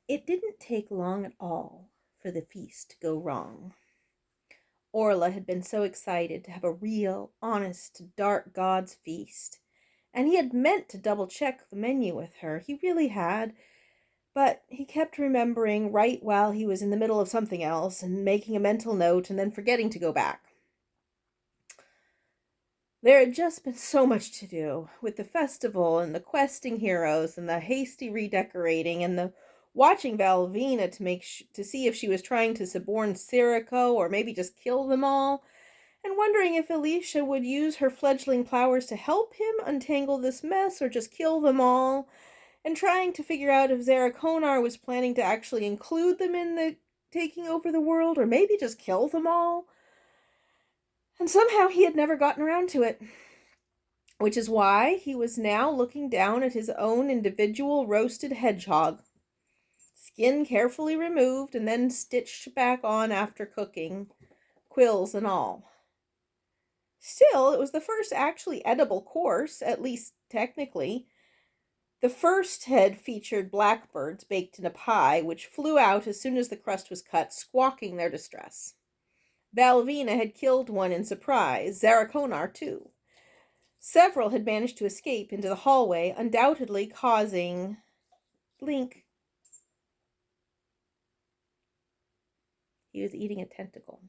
It didn't take long at all for the feast to go wrong. Orla had been so excited to have a real, honest, dark gods feast, and he had meant to double check the menu with her. He really had, but he kept remembering right while he was in the middle of something else and making a mental note and then forgetting to go back. There had just been so much to do, with the festival and the questing heroes and the hasty redecorating and the watching Valvina to see if she was trying to suborn Sirico or maybe just kill them all, and wondering if Alicia would use her fledgling powers to help him untangle this mess or just kill them all, and trying to figure out if Zarakonar was planning to actually include them in the taking over the world or maybe just kill them all. And somehow he had never gotten around to it, which is why he was now looking down at his own individual roasted hedgehog, skin carefully removed and then stitched back on after cooking, quills and all. Still, it was the first actually edible course, at least technically. The first head featured blackbirds baked in a pie, which flew out as soon as the crust was cut, squawking their distress. Valvina had killed one in surprise, Zarakonar too. Several had managed to escape into the hallway, undoubtedly causing... Blink. He was eating a tentacle.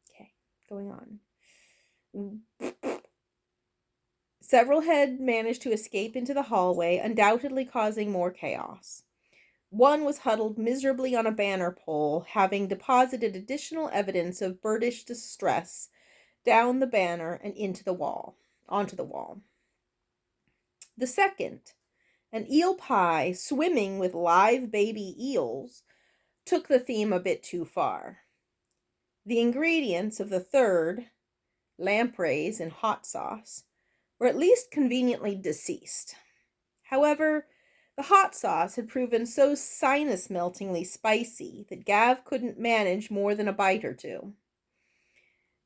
Okay, going on. Several had managed to escape into the hallway, undoubtedly causing more chaos. One was huddled miserably on a banner pole, having deposited additional evidence of birdish distress down the banner and onto the wall. The second, an eel pie swimming with live baby eels, took the theme a bit too far. The ingredients of the third, lampreys in hot sauce, were at least conveniently deceased. However, the hot sauce had proven so sinus-meltingly spicy that Gav couldn't manage more than a bite or two.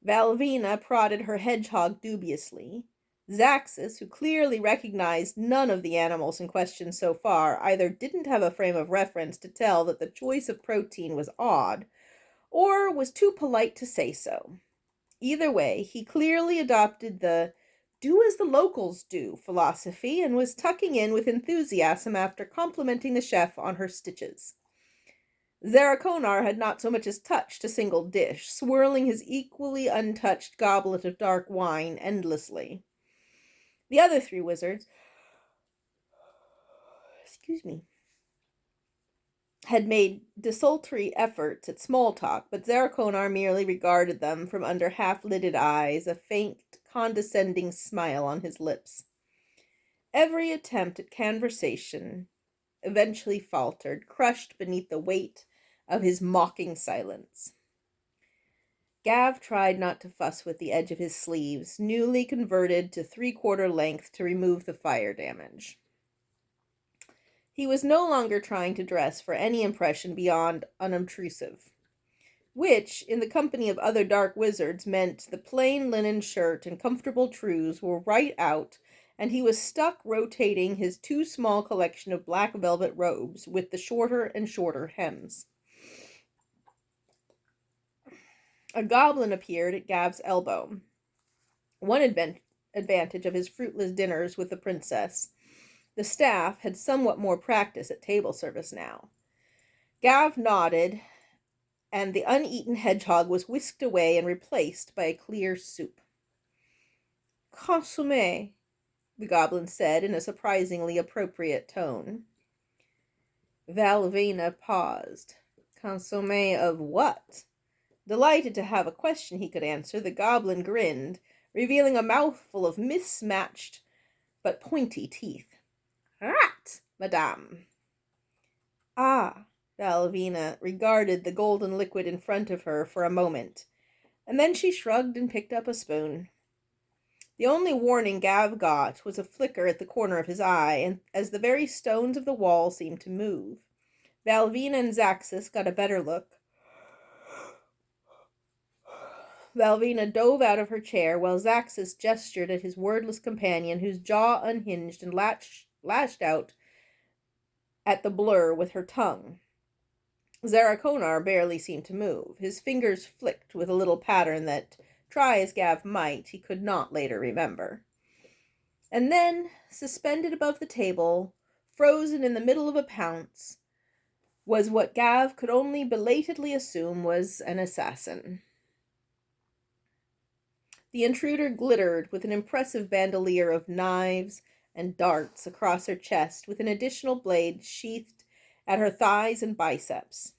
Valvina prodded her hedgehog dubiously. Zaxis, who clearly recognized none of the animals in question so far, either didn't have a frame of reference to tell that the choice of protein was odd, or was too polite to say so. Either way, he clearly adopted the do as the locals do philosophy and was tucking in with enthusiasm after complimenting the chef on her stitches. Zarakonar had not so much as touched a single dish, swirling his equally untouched goblet of dark wine endlessly. The other three wizards, had made desultory efforts at small talk, but Zarakonar merely regarded them from under half-lidded eyes, a faint, condescending smile on his lips. Every attempt at conversation eventually faltered, crushed beneath the weight of his mocking silence. Gav tried not to fuss with the edge of his sleeves, newly converted to 3/4 length to remove the fire damage. He was no longer trying to dress for any impression beyond unobtrusive, which, in the company of other dark wizards, meant the plain linen shirt and comfortable trews were right out, and he was stuck rotating his too small collection of black velvet robes with the shorter and shorter hems. A goblin appeared at Gav's elbow. One advantage of his fruitless dinners with the princess: the staff had somewhat more practice at table service now. Gav nodded, and the uneaten hedgehog was whisked away and replaced by a clear soup. "Consommé," the goblin said in a surprisingly appropriate tone. Valvina paused. "Consommé of what?" Delighted to have a question he could answer, the goblin grinned, revealing a mouthful of mismatched but pointy teeth. "Rat, madame." "Ah." Valvina regarded the golden liquid in front of her for a moment, and then she shrugged and picked up a spoon. The only warning Gav got was a flicker at the corner of his eye, and as the very stones of the wall seemed to move. Valvina and Zaxis got a better look. Valvina dove out of her chair, while Zaxis gestured at his wordless companion, whose jaw unhinged and lashed out at the blur with her tongue. Zarakonar barely seemed to move. His fingers flicked with a little pattern that, try as Gav might, he could not later remember. And then, suspended above the table, frozen in the middle of a pounce, was what Gav could only belatedly assume was an assassin. The intruder glittered with an impressive bandolier of knives and darts across her chest, with an additional blade sheathed at her thighs and biceps.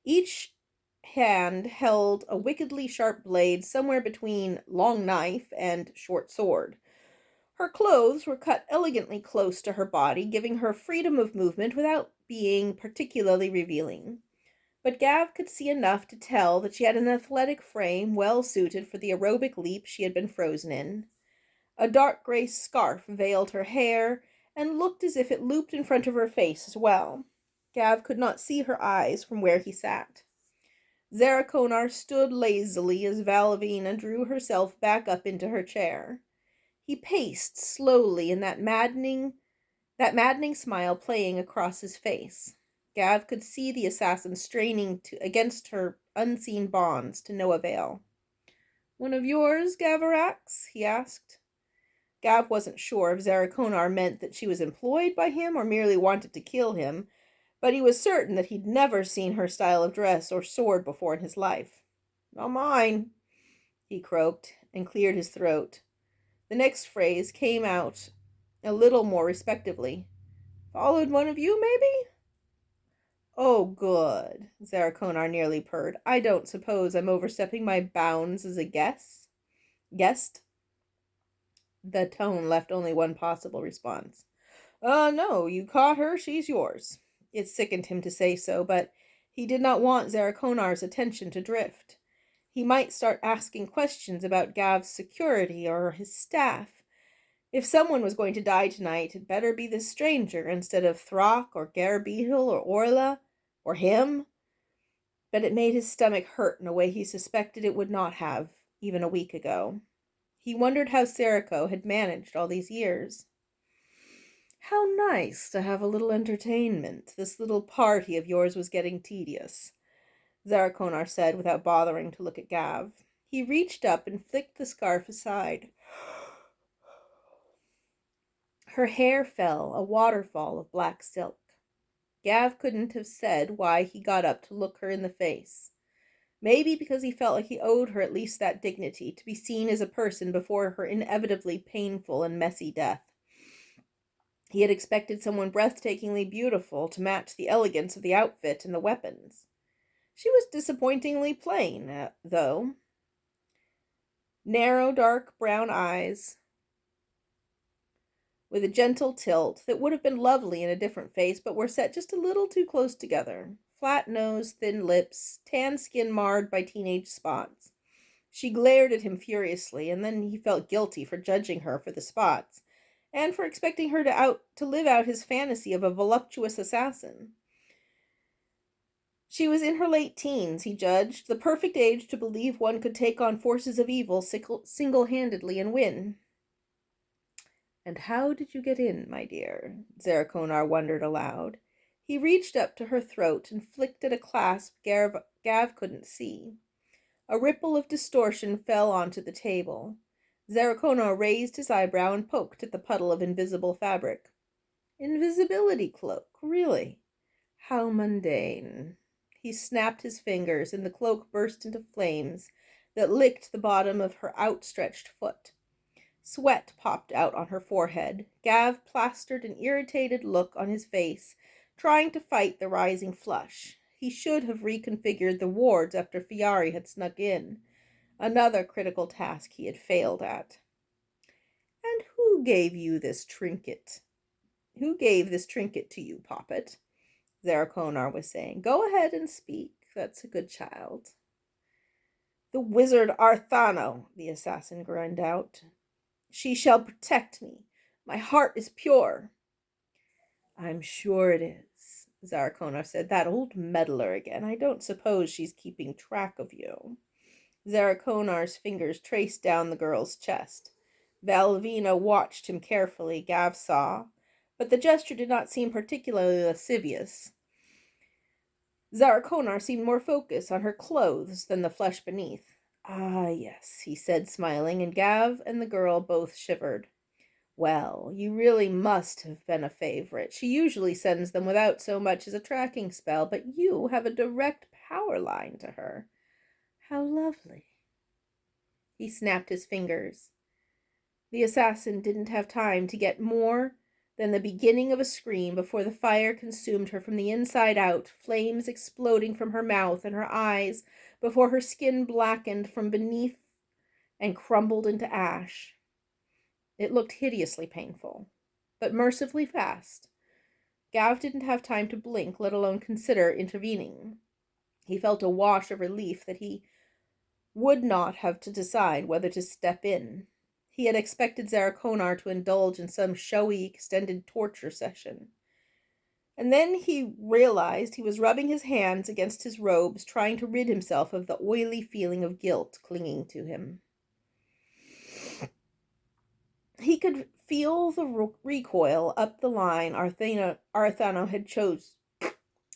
Each hand held a wickedly sharp blade somewhere between long knife and short sword. Her clothes were cut elegantly close to her body, giving her freedom of movement without being particularly revealing. But Gav could see enough to tell that she had an athletic frame well suited for the aerobic leap she had been frozen in. A dark gray scarf veiled her hair and looked as if it looped in front of her face as well. Gav could not see her eyes from where he sat. Zarakonar stood lazily as Valavina drew herself back up into her chair. He paced slowly, in that maddening smile playing across his face. Gav could see the assassin straining against her unseen bonds to no avail. "One of yours, Gavarax?" he asked. Gav wasn't sure if Zarakonar meant that she was employed by him or merely wanted to kill him, but he was certain that he'd never seen her style of dress or sword before in his life. "Not mine," he croaked, and cleared his throat. The next phrase came out a little more respectively. "Followed one of you, maybe?" "Oh, good," Zarakonar nearly purred. "I don't suppose I'm overstepping my bounds as a guest?" The tone left only one possible response. No, you caught her, she's yours." It sickened him to say so, but he did not want Zarakonar's attention to drift. He might start asking questions about Gav's security or his staff. If someone was going to die tonight, it better be this stranger instead of Throck or Garbeetle or Orla or him. But it made his stomach hurt in a way he suspected it would not have even a week ago. He wondered how Seriko had managed all these years. "How nice to have a little entertainment. This little party of yours was getting tedious," Zarakonar said without bothering to look at Gav. He reached up and flicked the scarf aside. Her hair fell, a waterfall of black silk. Gav couldn't have said why he got up to look her in the face. Maybe because he felt like he owed her at least that dignity, to be seen as a person before her inevitably painful and messy death. He had expected someone breathtakingly beautiful to match the elegance of the outfit and the weapons. She was disappointingly plain, though. Narrow, dark brown eyes, with a gentle tilt that would have been lovely in a different face, but were set just a little too close together. Flat nose, thin lips, tan skin marred by teenage spots. She glared at him furiously, and then he felt guilty for judging her for the spots, and for expecting her to live out his fantasy of a voluptuous assassin. She was in her late teens, he judged, the perfect age to believe one could take on forces of evil single-handedly and win. "And how did you get in, my dear?" Zarakonar wondered aloud. He reached up to her throat and flicked at a clasp Gav couldn't see. A ripple of distortion fell onto the table. Zarakonar raised his eyebrow and poked at the puddle of invisible fabric. "Invisibility cloak, really? How mundane." He snapped his fingers, and the cloak burst into flames that licked the bottom of her outstretched foot. Sweat popped out on her forehead. Gav plastered an irritated look on his face, trying to fight the rising flush. He should have reconfigured the wards after Fiari had snuck in. Another critical task he had failed at. "And who gave this trinket to you, Poppet?" Zarakonar was saying. "Go ahead and speak. That's a good child." "The wizard Arthano," the assassin groaned out. "She shall protect me. My heart is pure." "I'm sure it is," Zarakonar said. "That old meddler again. I don't suppose she's keeping track of you." Zarakonar's fingers traced down the girl's chest. Valavina watched him carefully. Gav saw. but the gesture did not seem particularly lascivious. Zarakonar seemed more focused on her clothes than the flesh beneath. "Ah, yes," he said, smiling, and Gav and the girl both shivered. "Well, you really must have been a favorite. She usually sends them without so much as a tracking spell, but you have a direct power line to her. How lovely." He snapped his fingers. The assassin didn't have time to get more than the beginning of a scream before the fire consumed her from the inside out, flames exploding from her mouth and her eyes, before her skin blackened from beneath and crumbled into ash. It looked hideously painful, but mercifully fast. Gav didn't have time to blink, let alone consider intervening. He felt a wash of relief that he would not have to decide whether to step in. He had expected Zarakonar to indulge in some showy, extended torture session. And then he realized he was rubbing his hands against his robes, trying to rid himself of the oily feeling of guilt clinging to him. He could feel the recoil up the line Arthano had chosen.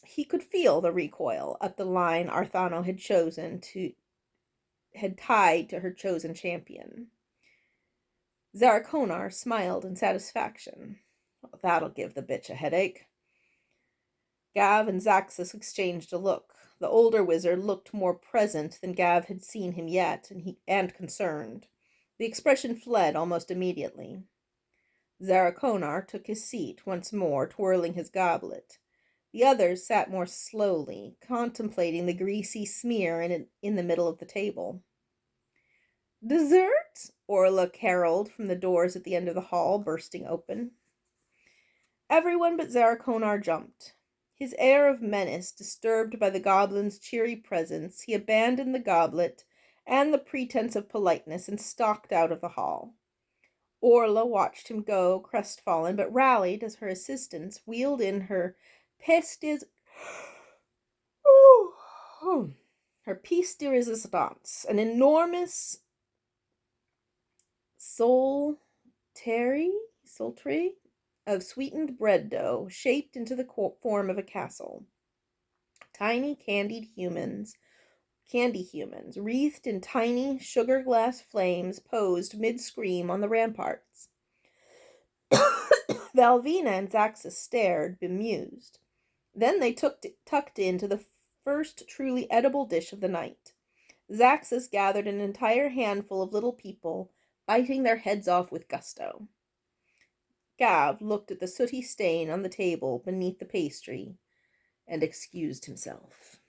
He could feel the recoil up the line Arthano had tied to her chosen champion. Zarakonar smiled in satisfaction. "Well, that'll give the bitch a headache." Gav and Zaxus exchanged a look. The older wizard looked more present than Gav had seen him yet, and concerned. The expression fled almost immediately. Zarakonar took his seat once more, twirling his goblet. The others sat more slowly, contemplating the greasy smear in the middle of the table. "Dessert?" Orla caroled from the doors at the end of the hall, bursting open. Everyone but Zarakonar jumped. His air of menace disturbed by the goblin's cheery presence, he abandoned the goblet and the pretense of politeness and stalked out of the hall. Orla watched him go, crestfallen, but rallied as her assistants wheeled in her pièce de resistance, an enormous solteri of sweetened bread dough shaped into the form of a castle. Tiny candy humans, wreathed in tiny sugar glass flames, posed mid-scream on the ramparts. Valvina and Zaxus stared, bemused. Then they tucked into the first truly edible dish of the night. Zaxus gathered an entire handful of little people, biting their heads off with gusto. Gav looked at the sooty stain on the table beneath the pastry and excused himself.